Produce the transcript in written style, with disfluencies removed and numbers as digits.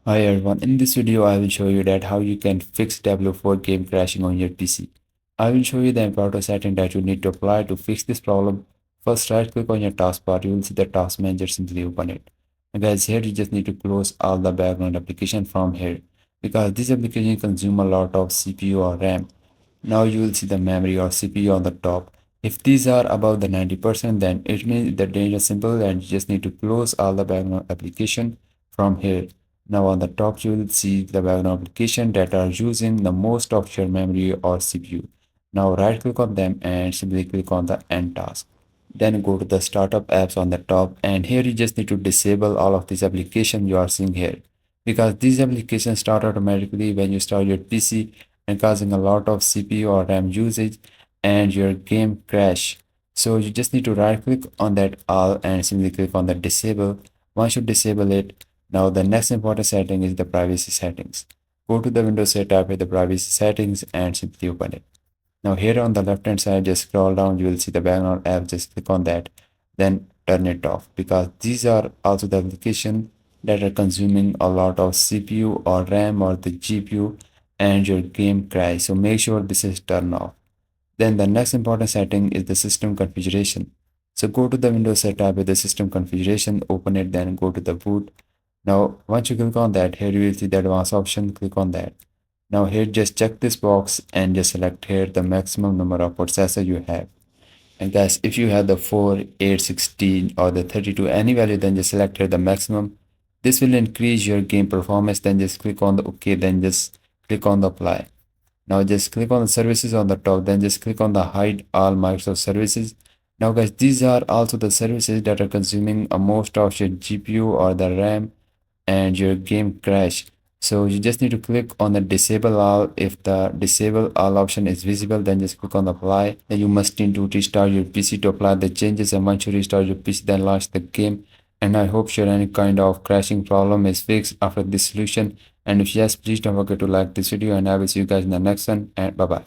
Hi everyone, in this video I will show you that how you can fix Diablo 4 game crashing on your PC. I will show you the important setting that you need to apply to fix this problem. First, right click on your taskbar, you will see the task manager, simply open it. And guys, here you just need to close all the background application from here because this application consume a lot of CPU or RAM. Now you will see the memory or CPU on the top. If these are above the 90%, then it means the danger is simple and you just need to close all the background application from here. Now on the top you will see the background application that are using the most of your memory or CPU. Now right click on them and simply click on the end task. Then go to the startup apps on the top, and here you just need to disable all of these applications you are seeing here because these applications start automatically when you start your PC and causing a lot of CPU or RAM usage and your game crash. So you just need to right click on that all and simply click on the disable. Once you disable it, now the next important setting is the privacy settings. Go to the Windows setup with the privacy settings and simply open it. Now here on the left hand side, just scroll down, you will see the background app, just click on that, then turn it off because these are also the application that are consuming a lot of CPU or RAM or the GPU and your game crash. So make sure this is turned off. Then the next important setting is the system configuration. So go to the Windows setup with the system configuration, open it, then go to the boot. Now once you click on that, here you will see the advanced option, click on that. Now here just check this box and just select here the maximum number of processor you have. And guys, if you have the 4, 8, 16 or the 32 any value, then just select here the maximum. This will increase your game performance. Then just click on the OK, then just click on the apply. Now just click on the services on the top, then just click on the hide all Microsoft services. Now guys, these are also the services that are consuming a most of your GPU or the RAM and your game crash. So you just need to click on the disable all. If the disable all option is visible, then just click on apply. Then you must need to restart your PC to apply the changes, and once you restart your PC, then launch the game. And I hope sure any kind of crashing problem is fixed after this solution. And if yes, please don't forget to like this video, and I will see you guys in the next one, and bye bye.